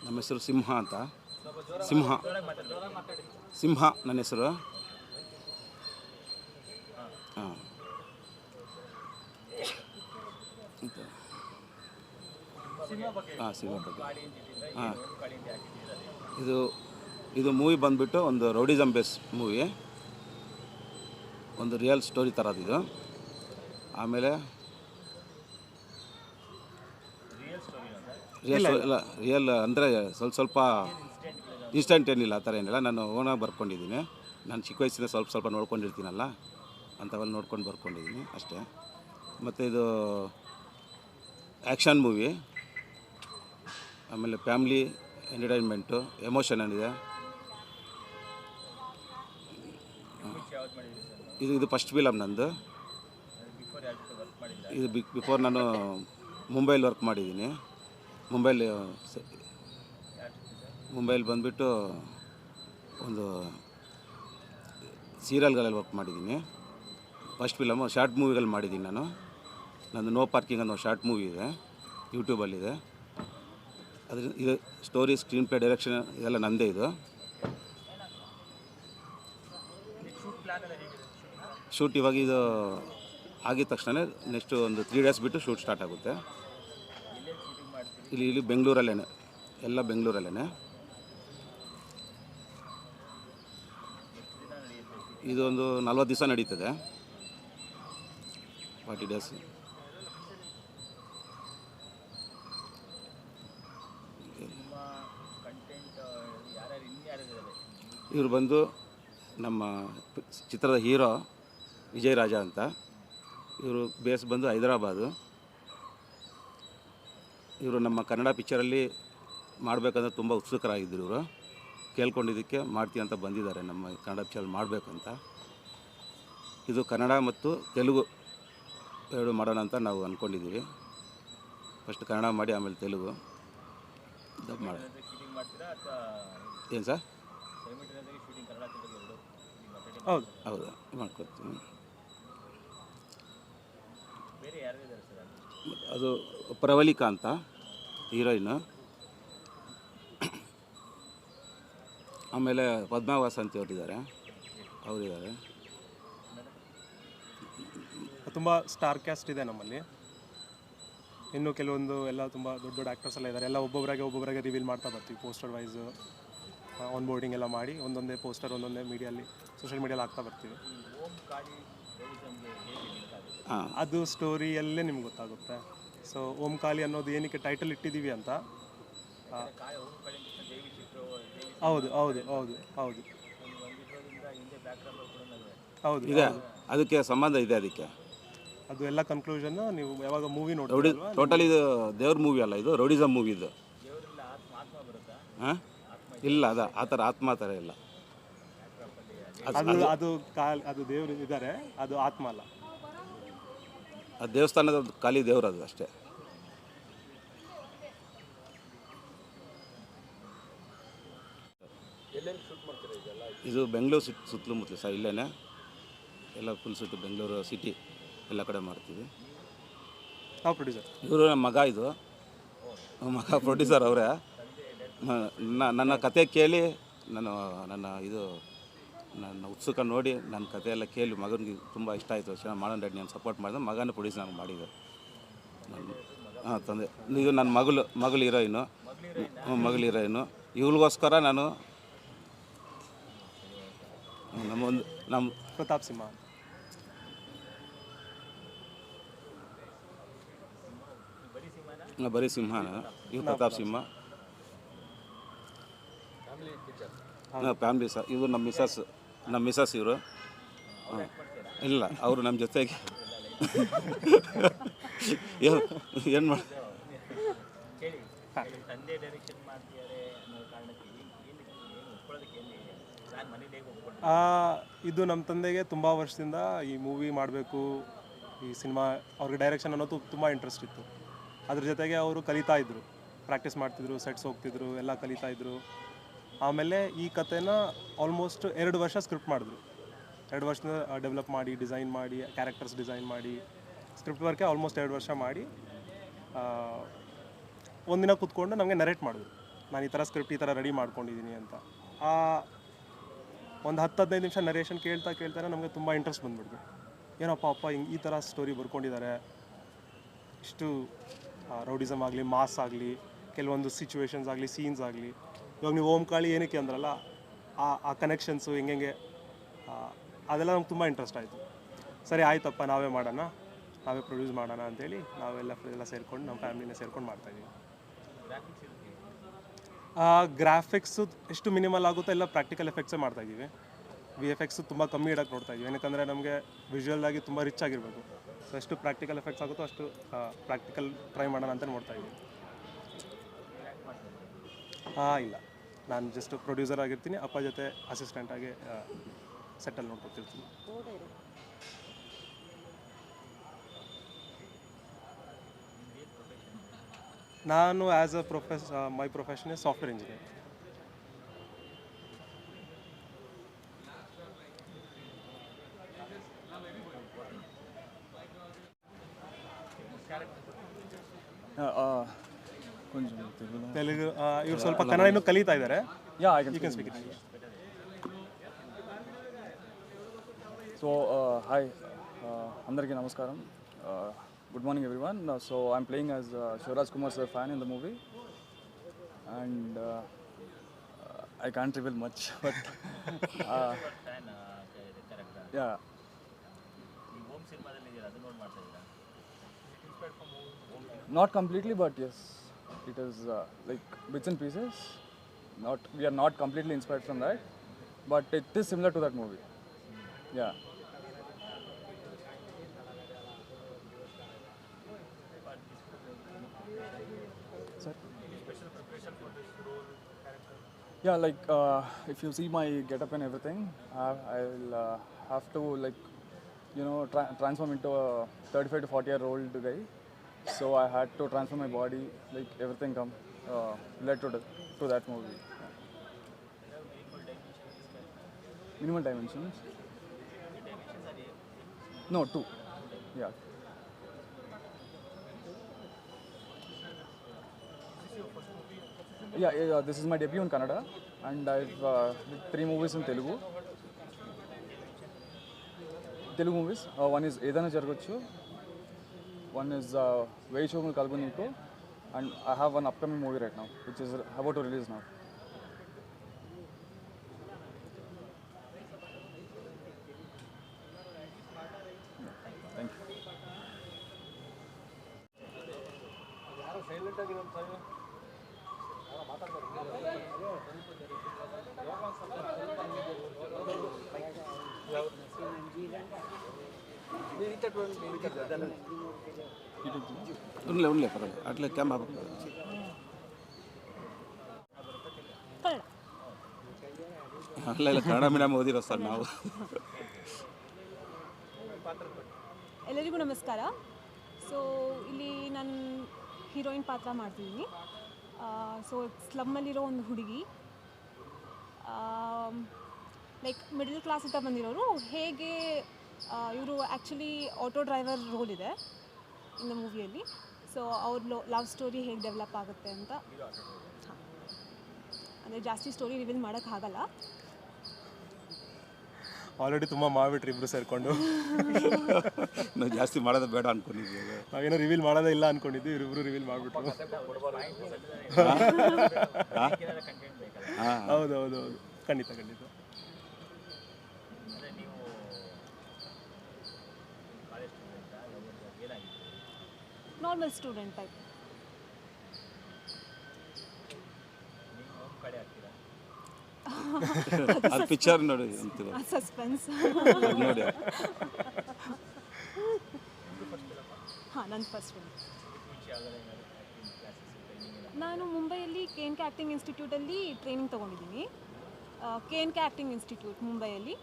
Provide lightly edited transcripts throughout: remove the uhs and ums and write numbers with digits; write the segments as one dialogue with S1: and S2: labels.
S1: ನಮ್ಮ ಹೆಸರು ಸಿಂಹ ಅಂತ. ಸಿಂಹ ಸಿಂಹ ನನ್ನ ಹೆಸರು. ಹಾಂ, ಹಾಂ, ಸಿಂಹ ಬಗ್ಗೆ. ಹಾಂ, ಇದು ಮೂವಿ ಬಂದುಬಿಟ್ಟು ಒಂದು ರೌಡಿಸಮ್ ಬೇಸ್ ಮೂವಿ, ಒಂದು ರಿಯಲ್ ಸ್ಟೋರಿ ಥರದ್ದು. ಆಮೇಲೆ ರಿಯಲ್ ಅಂದರೆ ಸ್ವಲ್ಪ ಇನ್ಸ್ಟೆಂಟ್ ಏನಿಲ್ಲ, ಆ ಥರ ಏನಿಲ್ಲ. ನಾನು ಓನಾಗಿ ಬರ್ಕೊಂಡಿದ್ದೀನಿ. ನಾನು ಚಿಕ್ಕ ವಯಸ್ಸಿಂದ ಸ್ವಲ್ಪ ನೋಡ್ಕೊಂಡಿರ್ತೀನಲ್ಲ, ಅಂಥವೆಲ್ಲ ನೋಡ್ಕೊಂಡು ಬರ್ಕೊಂಡಿದ್ದೀನಿ ಅಷ್ಟೇ. ಮತ್ತು ಇದು ಆ್ಯಕ್ಷನ್ ಮೂವಿ, ಆಮೇಲೆ ಫ್ಯಾಮ್ಲಿ ಎಂಟರ್ಟೈನ್ಮೆಂಟು, ಎಮೋಷನ್ ಏನಿದೆ. ಇದು ಫಸ್ಟ್ ಫಿಲಮ್ ನಂದು. ಇದು ಬಿಫೋರ್ ನಾನು ಮುಂಬೈಲಿ ವರ್ಕ್ ಮಾಡಿದ್ದೀನಿ. ಮುಂಬೈಲಿ ಬಂದುಬಿಟ್ಟು ಒಂದು ಸೀರಿಯಲ್ಗಳಲ್ಲಿ ವರ್ಕ್ ಮಾಡಿದ್ದೀನಿ. ಫಸ್ಟ್ ಫಿಲಮು ಶಾರ್ಟ್ ಮೂವಿಗಳು ಮಾಡಿದ್ದೀನಿ ನಾನು. ನಂದು ನೋ ಪಾರ್ಕಿಂಗ್ ಅನ್ನೋ ಶಾರ್ಟ್ ಮೂವಿ ಇದೆ, ಯೂಟ್ಯೂಬಲ್ಲಿದೆ. ಇದು ಸ್ಟೋರಿ, ಸ್ಕ್ರೀನ್ ಪ್ಲೇ, ಡೈರೆಕ್ಷನ್ ಇದೆಲ್ಲ ನನ್ನದೇ. ಇದು ಶೂಟ್ ಇವಾಗ ಇದು ಆಗಿದ ತಕ್ಷಣ ನೆಕ್ಸ್ಟು ಒಂದು 3 days ಬಿಟ್ಟು ಶೂಟ್ ಸ್ಟಾರ್ಟ್ ಆಗುತ್ತೆ. ಇಲ್ಲಿ ಬೆಂಗಳೂರಲ್ಲೇ, ಎಲ್ಲ ಬೆಂಗಳೂರಲ್ಲೇ. ಇದೊಂದು 40 ದಿವಸ ನಡೀತದೆ, 40 days. ಇವರು ಬಂದು ನಮ್ಮ ಚಿತ್ರದ ಹೀರೋ ವಿಜಯ್ ರಾಜ ಅಂತ. ಇವರು ಬೇಸ್ ಬಂದು ಹೈದರಾಬಾದು. ಇವರು ನಮ್ಮ ಕನ್ನಡ ಪಿಕ್ಚರಲ್ಲಿ ಮಾಡಬೇಕಂದ್ರೆ ತುಂಬ ಉತ್ಸುಕರಾಗಿದ್ದರು. ಇವರು ಕೇಳ್ಕೊಂಡಿದ್ದಕ್ಕೆ ಮಾಡ್ತೀವಿ ಅಂತ ಬಂದಿದ್ದಾರೆ, ನಮ್ಮ ಕನ್ನಡ ಪಿಕ್ಚರಲ್ಲಿ ಮಾಡಬೇಕಂತ. ಇದು ಕನ್ನಡ ಮತ್ತು ತೆಲುಗು ಎರಡು ಮಾಡೋಣ ಅಂತ ನಾವು ಅಂದ್ಕೊಂಡಿದ್ದೀವಿ. ಫಸ್ಟ್ ಕನ್ನಡ ಮಾಡಿ ಆಮೇಲೆ ತೆಲುಗು ಡಬ್ ಮಾಡಿ. ಏನು ಸರ್? ಹೌದು, ಮಾಡ್ಕೊಡ್ತೀನಿ. ಅದು ಪ್ರವಲಿಕಾ ಅಂತ ಹೀರೋಯಿನು. ಆಮೇಲೆ ಪದ್ಮಾವಾಸಂತಿ ಅವರಿದ್ದಾರೆ.
S2: ತುಂಬ ಸ್ಟಾರ್ ಕ್ಯಾಸ್ಟ್ ಇದೆ ನಮ್ಮಲ್ಲಿ. ಇನ್ನು ಕೆಲವೊಂದು ಎಲ್ಲ ತುಂಬ ದೊಡ್ಡ ಆ್ಯಕ್ಟರ್ಸ್ ಎಲ್ಲ ಇದ್ದಾರೆ. ಎಲ್ಲ ಒಬ್ಬೊಬ್ಬರಾಗೆ ರಿವೀಲ್ ಮಾಡ್ತಾ ಬರ್ತೀವಿ. ಪೋಸ್ಟರ್ ವೈಸು ಆನ್ ಬೋರ್ಡಿಂಗ್ ಎಲ್ಲ ಮಾಡಿ ಒಂದೊಂದೇ ಪೋಸ್ಟರ್ ಒಂದೊಂದೇ ಸೋಷಿಯಲ್ ಮೀಡಿಯಲ್ಲಿ ಹಾಕ್ತಾ ಬರ್ತೀವಿ. ಅದು ಸ್ಟೋರಿಯಲ್ಲೇ ನಿಮ್ಗೆ ಗೊತ್ತಾಗುತ್ತೆ. ಸೊ ಓಂಕಾಳಿ ಅನ್ನೋದು ಏನಕ್ಕೆ ಟೈಟಲ್ ಇಟ್ಟಿದ್ದೀವಿ ಅಂತ. ಹೌದು ಹೌದು ಹೌದು ಹೌದು ಹೌದು
S1: ಇದೆ, ಅದಕ್ಕೆ ಸಂಬಂಧ ಇದೆ. ಅದಕ್ಕೆ
S2: ಅದು ಎಲ್ಲ ಕನ್ಕ್ಲೂಷನ್ ನೀವು ಯಾವಾಗ ಮೂವಿ ನೋಡಿ.
S1: ಟೋಟಲ್ ಇದು ದೇವ್ರ ಮೂವಿ ಅಲ್ಲ, ಇದು ರೌಡಿಸಮ್ ಮೂವಿ. ಇದು ಹಾಂ, ಇಲ್ಲ, ಆ ಥರ ಆತ್ಮ ಥರ ಇಲ್ಲ.
S2: ಅದು ದೇವರು ಇದ್ದಾರೆ, ಅದು ಆತ್ಮ ಅಲ್ಲ.
S1: ಅದು ದೇವಸ್ಥಾನದ ಖಾಲಿ ದೇವರು, ಅದು ಅಷ್ಟೇ. ಇದು ಬೆಂಗಳೂರು ಸುತ್ತಲೂ ಮುತ್ತಲು ಸರ್, ಇಲ್ಲೇ ಎಲ್ಲ ಫುಲ್ ಸುತ್ತು ಬೆಂಗಳೂರು ಸಿಟಿ ಎಲ್ಲ ಕಡೆ ಮಾಡ್ತೀವಿ. ಇವರು ನಮ್ಮ ಮಗ, ಇದು ಮಗ ಪ್ರೊಡ್ಯೂಸರ್ ಅವರೇ. ನನ್ನ ಕತೆ ಕೇಳಿ ನನ್ನ ಉತ್ಸುಕ ನೋಡಿ ನನ್ನ ಕತೆ ಎಲ್ಲ ಕೇಳಿ ಮಗನಿಗೆ ತುಂಬ ಇಷ್ಟ ಆಯಿತು. ಚೆನ್ನಾಗಿ ಮಾಡೋಣ ರೆಡಿ, ನಾನು ಸಪೋರ್ಟ್ ಮಾಡಿದೆ. ಮಗನ ಪ್ರೊಡ್ಯೂಸ್ ನಾನು ಮಾಡಿದೆ. ಹಾಂ, ತಂದೆ. ಇದು ನನ್ನ ಮಗಳು ಹೀರೋಯಿನು. ಇವಳಿಗೋಸ್ಕರ ನಾನು ನಮ್ಮ
S2: ಪ್ರತಾಪ್ ಸಿಂಹ,
S1: ಬರೀ ಸಿಂಹನ, ಇವು ಪ್ರತಾಪ್ ಸಿಂಹ. Family sir. ಇವರು ನಮ್ಮ ಮಿಸಸ್ ಇವರು. ಇಲ್ಲ, ಅವರು ನಮ್ಮ ಜೊತೆಗೆ ಏನು ಮಾಡಿ
S2: ಇದು ನಮ್ಮ ತಂದೆಗೆ ತುಂಬ ವರ್ಷದಿಂದ ಈ ಮೂವಿ ಮಾಡಬೇಕು, ಈ ಸಿನಿಮಾ, ಅವ್ರಿಗೆ ಡೈರೆಕ್ಷನ್ ಅನ್ನೋದು ತುಂಬ ಇಂಟ್ರೆಸ್ಟ್ ಇತ್ತು. ಅದ್ರ ಜೊತೆಗೆ ಅವರು ಕಲಿತಾ ಇದ್ದರು, ಪ್ರಾಕ್ಟೀಸ್ ಮಾಡ್ತಿದ್ರು, ಸೆಟ್ಸ್ ಹೋಗ್ತಿದ್ರು, ಎಲ್ಲ ಕಲಿತಾ ಇದ್ದರು. ಆಮೇಲೆ ಈ ಕಥೆನ ಆಲ್ಮೋಸ್ಟ್ 2 ವರ್ಷ ಸ್ಕ್ರಿಪ್ಟ್ ಮಾಡಿದ್ರು. 2 ವರ್ಷದ ಡೆವಲಪ್ ಮಾಡಿ, ಡಿಸೈನ್ ಮಾಡಿ, ಕ್ಯಾರೆಕ್ಟರ್ಸ್ ಡಿಸೈನ್ ಮಾಡಿ, ಸ್ಕ್ರಿಪ್ಟ್ ವರ್ಕೆ ಆಲ್ಮೋಸ್ಟ್ 2 ವರ್ಷ ಮಾಡಿ ಒಂದಿನ ಕೂತ್ಕೊಂಡು ನಮಗೆ ನರೇಟ್ ಮಾಡಿದ್ರು. ನಾನು ಈ ಥರ ಸ್ಕ್ರಿಪ್ಟ್ ಈ ಥರ ರೆಡಿ ಮಾಡ್ಕೊಂಡಿದ್ದೀನಿ ಅಂತ. ಆ ಒಂದು 10-15 ನಿಮಿಷ ನರೇಷನ್ ಕೇಳ್ತಾನೆ ನಮಗೆ ತುಂಬ ಇಂಟ್ರೆಸ್ಟ್ ಬಂದ್ಬಿಡ್ತು. ಏನಪ್ಪ ಅಪ್ಪ ಹಿಂಗೆ ಈ ಥರ ಸ್ಟೋರಿ ಬರ್ಕೊಂಡಿದ್ದಾರೆ, ಇಷ್ಟು ರೌಡಿಸಮ್ ಆಗಲಿ, ಮಾಸ್ ಆಗಲಿ, ಕೆಲವೊಂದು ಸಿಚುವೇಶನ್ಸ್ ಆಗಲಿ, ಸೀನ್ಸ್ ಆಗಲಿ. ಇವಾಗ ನೀವು ಓಂಕಾಳಿ ಏನಕ್ಕೆ ಅಂದ್ರಲ್ಲ, ಆ ಕನೆಕ್ಷನ್ಸು ಹೆಂಗೆ ಅದೆಲ್ಲ ನಮ್ಗೆ ತುಂಬ ಇಂಟ್ರೆಸ್ಟ್ ಆಯಿತು. ಸರಿ ಆಯ್ತಪ್ಪ, ನಾವೇ ಮಾಡೋಣ, ನಾವೇ ಪ್ರೊಡ್ಯೂಸ್ ಮಾಡೋಣ ಅಂತೇಳಿ ನಾವೆಲ್ಲ ಸೇರ್ಕೊಂಡು ನಮ್ಮ ಫ್ಯಾಮಿಲಿನ ಸೇರ್ಕೊಂಡು ಮಾಡ್ತಾಯಿದ್ದೀವಿ. ಗ್ರಾಫಿಕ್ಸು ಎಷ್ಟು ಮಿನಿಮಲ್ ಆಗುತ್ತೋ ಎಲ್ಲ ಪ್ರಾಕ್ಟಿಕಲ್ ಎಫೆಕ್ಟ್ಸೇ ಮಾಡ್ತಾಯಿದ್ದೀವಿ. VFX ತುಂಬ ಕಮ್ಮಿ ಇಡೋಕ್ಕೆ ನೋಡ್ತಾಯಿದ್ದೀವಿ. ಏನಕ್ಕೆ ನಮಗೆ ವಿಜುವಲ್ ಆಗಿ ತುಂಬ ರಿಚ್ ಆಗಿರಬೇಕು. ಸೊ ಎಷ್ಟು ಪ್ರಾಕ್ಟಿಕಲ್ ಎಫೆಕ್ಟ್ಸ್ ಆಗುತ್ತೋ ಅಷ್ಟು ಪ್ರಾಕ್ಟಿಕಲ್ ಟ್ರೈ ಮಾಡೋಣ ಅಂತ ನೋಡ್ತಾಯಿದ್ದೀವಿ. ಇಲ್ಲ, ನಾನು ಜಸ್ಟ್ ಪ್ರೊಡ್ಯೂಸರ್ ಆಗಿರ್ತೀನಿ, ಅಪ್ಪ ಜೊತೆ ಅಸಿಸ್ಟೆಂಟಾಗಿ ಸೆಟ್ಟಲ್ಲಿ ನೋಡ್ಕೊತಿರ್ತೀನಿ. ನಾನು as a my profession is software engineer.
S3: కొంచెం
S2: ತೆಲುಗು ಇವ್ರು ಸ್ವಲ್ಪ ಕನ್ನಡ ಇನ್ನೂ ಕಲಿತಾ ಇದ್ದಾರೆ.
S3: Yeah I
S2: you can speak it.
S3: So hi అందరికీ నమస్కారం. Good morning everyone. So I'm playing as Shivaraj Kumar sir fan in the movie and I can't reveal much but yeah not completely but yes it is like bits and pieces. We are not completely inspired from that, but it is similar to that movie. Yeah. Sir? Yeah, like if you see my getup and everything, I'll have to like transform into a 35 to 40-year-old guy. So I had to transform my body, like everything led to that movie. Yeah. Minimal dimensions? No, 2. Yeah. Yeah, this is my debut in Kannada and I've did 3 movies in Telugu. Movies. One is Edana Jargochu. One is Veyi Chomulu Kalbu Neeku, and I have one upcoming movie right now, which is about to release now. Thank you.
S1: ఉండలే పర్వాలేదు అట్లా cam ಅಲ್ಲ Kannada medium ಓದಿರೋ sir ನಾವು.
S4: ಎಲ್ಲರಿಗೂ ನಮಸ್ಕಾರ. So ಇಲ್ಲಿ ನಾನು heroine ಪಾತ್ರ ಮಾಡ್ತಿದ್ದೀನಿ. ಸೊ ಸ್ಲಮ್ಮಲ್ಲಿರೋ ಒಂದು ಹುಡುಗಿ, ಲೈಕ್ ಮಿಡಲ್ ಕ್ಲಾಸಿಂದ ಬಂದಿರೋರು. ಹೇಗೆ ಇವರು ಆ್ಯಕ್ಚುಲಿ ಆಟೋ ಡ್ರೈವರ್ ರೋಲ್ ಇದೆ ಇನ್ನು ಮೂವಿಯಲ್ಲಿ. ಸೊ ಅವ್ರ ಲವ್ ಸ್ಟೋರಿ ಹೇಗೆ ಡೆವಲಪ್ ಆಗುತ್ತೆ ಅಂತ. ಅಂದರೆ ಜಾಸ್ತಿ ಸ್ಟೋರಿ ರಿವೀಲ್ ಮಾಡೋಕ್ಕಾಗಲ್ಲ.
S2: ಆಲ್ರೆಡಿ ತುಂಬ ಮಾಡಿಬಿಟ್ರಿ ಇಬ್ಬರು ಸೇರಿಕೊಂಡು.
S1: ನಾವು ಜಾಸ್ತಿ ಮಾಡೋದು ಬೇಡ ಅನ್ಕೊಂಡಿದ್ದೀವಿ.
S2: ನಾವೇನೋ ರಿವೀಲ್ ಮಾಡೋದೇ ಇಲ್ಲ ಅನ್ಕೊಂಡಿದ್ವಿ, ಇವರಿಬ್ಬರು ರಿವೀಲ್ ಮಾಡಿಬಿಟ್ರು. ಹೌದು, ಖಂಡಿತ.
S4: Normal student type.
S1: ಅದು ಪಿಕ್ಚರ್ ನೋಡಿ ಅಂತೀವಿ,
S4: ಸಸ್ಪೆನ್ಸ್
S1: ನೋಡಿ.
S4: ಹಾಂ, ನನ್ನ ಫಸ್ಟ್ ಫಿಲ್ಮ್. ನಾನು ಮುಂಬೈಯಲ್ಲಿ KNK ಆ್ಯಕ್ಟಿಂಗ್ ಇನ್ಸ್ಟಿಟ್ಯೂಟಲ್ಲಿ ಟ್ರೈನಿಂಗ್ ತೊಗೊಂಡಿದ್ದೀನಿ. KNK ಆ್ಯಕ್ಟಿಂಗ್ ಇನ್ಸ್ಟಿಟ್ಯೂಟ್ ಮುಂಬೈಯಲ್ಲಿ.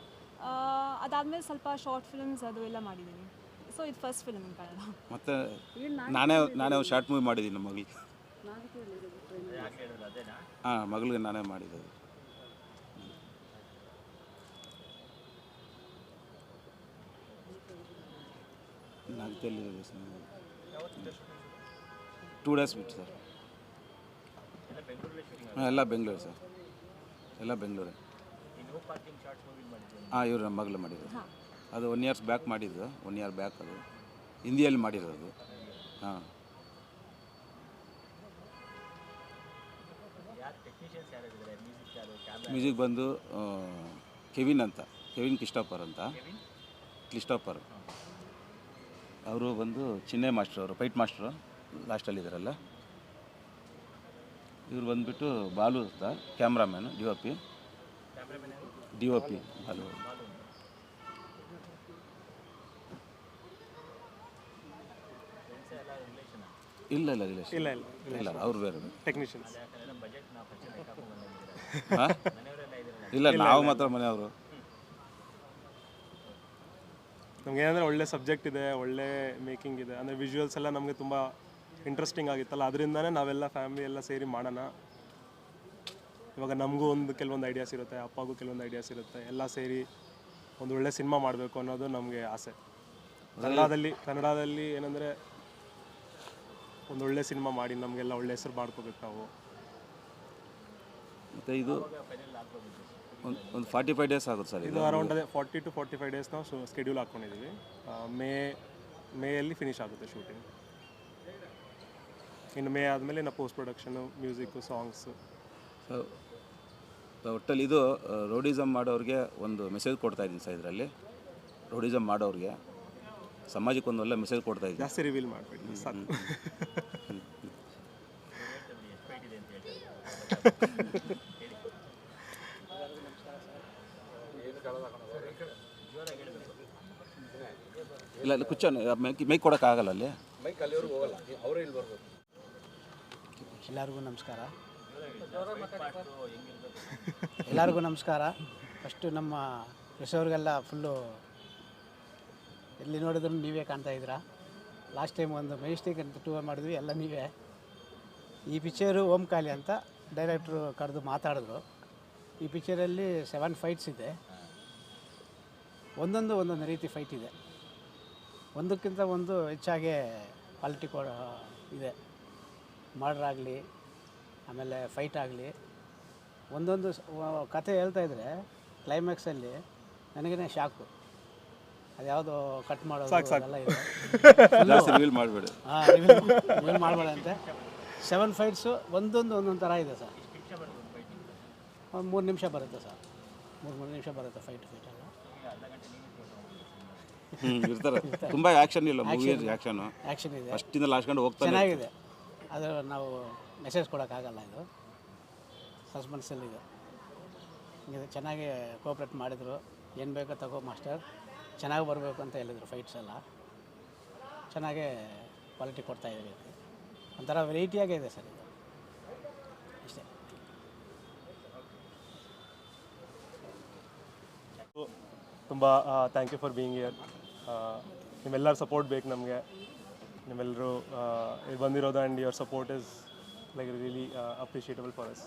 S4: ಅದಾದಮೇಲೆ ಸ್ವಲ್ಪ ಶಾರ್ಟ್ ಫಿಲ್ಮ್ಸ್ ಅದು ಎಲ್ಲ ಮಾಡಿದ್ದೀನಿ. ಸೊ ಇದು ಫಸ್ಟ್ ಫಿಲ್ಮ್ ಇನ್ ಕನ್ನಡ.
S1: ಮತ್ತು ನಾನೇ ಒಂದು ಶಾರ್ಟ್ ಮೂವಿ ಮಾಡಿದ್ದೀನಿ ನಮ್ಮ ಮಗಳಿಗೆ. ಮಗಳಿಗೆ ನಾನೇ ಮಾಡಿದ್ದು. ನಾಲ್ಕಲ್ಲಿ 2 days ಬಿಟ್ಟು ಸರ್. ಹಾಂ ಎಲ್ಲ ಬೆಂಗಳೂರು ಸರ್, ಎಲ್ಲ ಬೆಂಗಳೂರೇ. ಹಾಂ ಇವರು ನಮ್ಮ ಮಗಳು ಮಾಡಿರೋದು. ಅದು 1 ಇಯರ್ಸ್ ಬ್ಯಾಕ್ ಮಾಡಿದ್ದು, 1 ಇಯರ್ ಬ್ಯಾಕ್ ಅದು ಹಿಂದಿಯಲ್ಲಿ ಮಾಡಿರೋದು. ಹಾಂ ಮ್ಯೂಸಿಕ್ ಬಂದು ಕೆವಿನ್ ಅಂತ, ಕೆವಿನ್ ಕ್ರಿಸ್ಟೋಫರ್ ಅಂತ, ಕ್ರಿಸ್ಟೋಫರ್ ಅವರು ಬಂದು ಚಿನ್ನೆ ಮಾಸ್ಟ್ರು, ಅವರು ಫೈಟ್ ಮಾಸ್ಟ್ರು ಲಾಸ್ಟಲ್ಲಿ ಇದ್ದಾರಲ್ಲ. ಇವ್ರು ಬಂದುಬಿಟ್ಟು ಬಾಲು ಅಂತ cameraman, D O P Balu. ಇಲ್ಲ ರಿಲೇಷನ್
S2: ಇಲ್ಲ
S1: ಇಲ್ಲ, ಅವ್ರು ಬೇರೆ.
S2: ಟೆಕ್ನಿಷಿಯನ್ಸ್.
S1: ಹಾಂ ಇಲ್ಲ, ನಾವು ಮಾತ್ರ ಮನೆಯವರು.
S2: ನಮ್ಗೆ ಏನಂದರೆ ಒಳ್ಳೆ ಸಬ್ಜೆಕ್ಟ್ ಇದೆ, ಒಳ್ಳೆ ಮೇಕಿಂಗ್ ಇದೆ, ಅಂದರೆ ವಿಜುವಲ್ಸ್ ಎಲ್ಲ ನಮಗೆ ತುಂಬ ಇಂಟ್ರೆಸ್ಟಿಂಗ್ ಆಗಿತ್ತಲ್ಲ, ಅದರಿಂದನೇ ನಾವೆಲ್ಲ ಫ್ಯಾಮಿಲಿ ಎಲ್ಲ ಸೇರಿ ಮಾಡೋಣ. ಇವಾಗ ನಮಗೂ ಕೆಲವೊಂದು ಐಡಿಯಾಸ್ ಇರುತ್ತೆ, ಅಪ್ಪಗೂ ಕೆಲವೊಂದು ಐಡಿಯಾಸ್ ಇರುತ್ತೆ, ಎಲ್ಲ ಸೇರಿ ಒಂದು ಒಳ್ಳೆ ಸಿನಿಮಾ ಮಾಡಬೇಕು ಅನ್ನೋದು ನಮಗೆ ಆಸೆ. ಕನ್ನಡದಲ್ಲಿ ಏನಂದರೆ ಒಂದು ಒಳ್ಳೆ ಸಿನಿಮಾ ಮಾಡಿ ನಮಗೆಲ್ಲ ಒಳ್ಳೆ ಹೆಸರು ಮಾಡ್ಕೋಬೇಕು ನಾವು.
S1: ಮತ್ತು ಇದು ಒಂದು 45 ಡೇಸ್ ಆಗುತ್ತೆ ಸರ್.
S2: ಇದು ಅರೌಂಡ್ 40 to 45 ಡೇಸ್ ನಾವು ಸ್ಕೆಡ್ಯೂಲ್ ಹಾಕ್ಕೊಂಡಿದ್ದೀವಿ. ಮೇಯಲ್ಲಿ ಫಿನಿಶ್ ಆಗುತ್ತೆ ಶೂಟಿಂಗ್. ಇನ್ನು ಮೇ ಆದಮೇಲೆ ನಾವು ಪೋಸ್ಟ್ ಪ್ರೊಡಕ್ಷನು, ಮ್ಯೂಸಿಕ್ಕು, ಸಾಂಗ್ಸು.
S1: ಒಟ್ಟಲ್ಲಿ ಇದು ರೋಡಿಸಮ್ ಮಾಡೋರಿಗೆ ಒಂದು ಮೆಸೇಜ್ ಕೊಡ್ತಾಯಿದ್ದೀನಿ ಸರ್. ಇದರಲ್ಲಿ ರೋಡಿಸಮ್ ಮಾಡೋರಿಗೆ ಸಮಾಜಕ್ಕೆ ಒಂದು ಒಳ್ಳೆ ಮೆಸೇಜ್ ಕೊಡ್ತಾಯಿದ್ದೀನಿ.
S2: ಜಾಸ್ತಿ ರಿವೀಲ್ ಮಾಡಬೇಡಿ ಸಾಕು.
S1: ಇಲ್ಲ ಕುಚ್ಚ ಮೈಕ್ ಕೊಡೋಕ್ಕಾಗಲ್ಲ ಅಲ್ಲಿ.
S5: ಎಲ್ಲರಿಗೂ ನಮಸ್ಕಾರ. ಫಸ್ಟು ನಮ್ಮ ಯಶೋರಿಗೆಲ್ಲ ಫುಲ್ಲು ಎಲ್ಲಿ ನೋಡಿದ್ರು ನೀವೇ ಕಾಣ್ತಾ ಇದ್ದೀರಾ. ಲಾಸ್ಟ್ ಟೈಮ್ ಒಂದು ಮೆಜೆಸ್ಟಿಕ್ ಅಂತ ಟೂರ್ ಮಾಡಿದ್ವಿ, ಎಲ್ಲ ನೀವೇ. ಈ ಪಿಕ್ಚರು ಓಂಕಾಲಿ ಅಂತ ಡೈರೆಕ್ಟ್ರು ಕರೆದು ಮಾತಾಡಿದ್ರು. ಈ ಪಿಕ್ಚರಲ್ಲಿ 7 ಫೈಟ್ಸ್ ಇದೆ. ಒಂದೊಂದು ರೀತಿ ಫೈಟ್ ಇದೆ. ಒಂದಕ್ಕಿಂತ ಒಂದು ಹೆಚ್ಚಾಗಿ ಕ್ವಾಲಿಟಿ ಇದೆ. ಮರ್ಡರ್ ಆಗಲಿ, ಆಮೇಲೆ ಫೈಟ್ ಆಗಲಿ, ಒಂದೊಂದು ಕತೆ ಹೇಳ್ತಾಯಿದ್ರೆ ಕ್ಲೈಮ್ಯಾಕ್ಸಲ್ಲಿ ನನಗೇ ಶಾಕು. ಅದು ಯಾವುದೋ ಕಟ್ ಮಾಡೋದು ಅದೆಲ್ಲ ಇದೆ.
S1: ರಿವೀಲ್ ಮಾಡಬೇಡಿ.
S5: ರಿವೀಲ್ ಮಾಡಬೇಡ ಅಂತೆ. 7 ಫೈಟ್ಸು ಒಂದೊಂದು ಥರ ಇದೆ ಸರ್. ಒಂದು 3 ನಿಮಿಷ ಬರುತ್ತೆ ಸರ್, 3 ನಿಮಿಷ ಬರುತ್ತೆ ಫೈಟ್ ಎಲ್ಲ.
S1: ಇರ್ತಾರೆ. ತುಂಬ ಆ್ಯಕ್ಷನ್ ಇಲ್ಲ ಮೂವಿ, ಆ್ಯಕ್ಷನ್
S5: ಇದೆ,
S1: ಫಸ್ಟಿಂದ ಲಾಸ್ಟ್ ಗಂಟೆ ಹೋಗ್ತಾನೆ.
S5: ಚೆನ್ನಾಗಿದೆ. ಅದು ನಾವು ಮೆಸೇಜ್ ಕೊಡೋಕ್ಕಾಗಲ್ಲ, ಇದು ಸಸ್ಪೆನ್ಸಲ್ಲಿದೆ. ಇದು ಚೆನ್ನಾಗಿ ಕೋಆಪ್ರೇಟ್ ಮಾಡಿದರು. ಏನು ಬೇಕೋ ತಗೋ ಮಾಸ್ಟರ್, ಚೆನ್ನಾಗಿ ಬರಬೇಕು ಅಂತ ಹೇಳಿದರು. ಫೈಟ್ಸ್ ಎಲ್ಲ ಚೆನ್ನಾಗೇ ಕ್ವಾಲಿಟಿ ಕೊಡ್ತಾಯಿದ್ದೀವಿ. ಒಂಥರ ವೆರೈಟಿಯಾಗೇ ಇದೆ ಸರ್ ಇದು, ಅಷ್ಟೇ.
S2: ತುಂಬ thank you for being here. ನಿಮ್ಮೆಲ್ಲರ ಸಪೋರ್ಟ್ ಬೇಕು ನಮಗೆ. ನಿಮ್ಮೆಲ್ಲರೂ ಇಲ್ಲಿ ಬಂದಿರೋದು and your support is like really appreciable for us.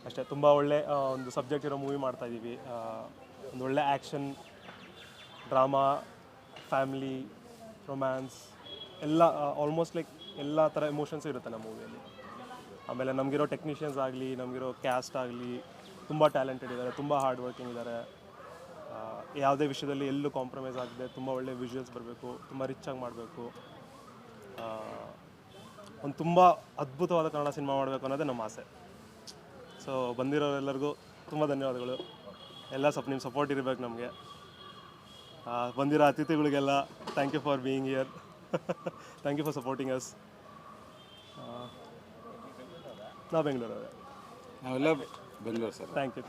S2: ಅಷ್ಟೇ, ತುಂಬ ಒಳ್ಳೆ ಒಂದು ಸಬ್ಜೆಕ್ಟ್ ಇರೋ ಮೂವಿ ಮಾಡ್ತಾಯಿದ್ದೀವಿ. ಒಂದು ಒಳ್ಳೆ ಆ್ಯಕ್ಷನ್, ಡ್ರಾಮಾ, ಫ್ಯಾಮಿಲಿ, ರೊಮ್ಯಾನ್ಸ್ ಎಲ್ಲ ಆಲ್ಮೋಸ್ಟ್ ಲೈಕ್ ಎಲ್ಲ ಥರ ಎಮೋಷನ್ಸು ಇರುತ್ತೆ ನಮ್ಮ ಮೂವಿಯಲ್ಲಿ. ಆಮೇಲೆ ನಮಗಿರೋ ಟೆಕ್ನಿಷಿಯನ್ಸ್ ಆಗಲಿ, ನಮಗಿರೋ ಕ್ಯಾಸ್ಟ್ ಆಗಲಿ ತುಂಬ ಟ್ಯಾಲೆಂಟೆಡ್ ಇದ್ದಾರೆ, ತುಂಬ ಹಾರ್ಡ್ ವರ್ಕಿಂಗ್ ಇದ್ದಾರೆ. ಯಾವುದೇ ವಿಷಯದಲ್ಲಿ ಎಲ್ಲೂ ಕಾಂಪ್ರಮೈಸ್ ಆಗದೆ ತುಂಬ ಒಳ್ಳೆ ವಿಜುವಲ್ಸ್ ಬರಬೇಕು, ತುಂಬ ರಿಚಾಗಿ ಮಾಡಬೇಕು, ಒಂದು ತುಂಬ ಅದ್ಭುತವಾದ ಕನ್ನಡ ಸಿನಿಮಾ ಮಾಡಬೇಕು ಅನ್ನೋದೇ ನಮ್ಮ ಆಸೆ. ಸೊ ಬಂದಿರೋರೆಲ್ಲರಿಗೂ ತುಂಬ ಧನ್ಯವಾದಗಳು. ಎಲ್ಲ ನಿಮ್ಮ ಸಪೋರ್ಟ್ ಇರಬೇಕು ನಮಗೆ. ಬಂದಿರೋ ಅತಿಥಿಗಳಿಗೆಲ್ಲ thank you for being here. Thank you for supporting us. ನಾವು ಬೆಂಗಳೂರವರೇ.
S1: ನಾವೆಲ್ಲ ಬೆಂಗಳೂರು ಸರ್.
S2: Thank you.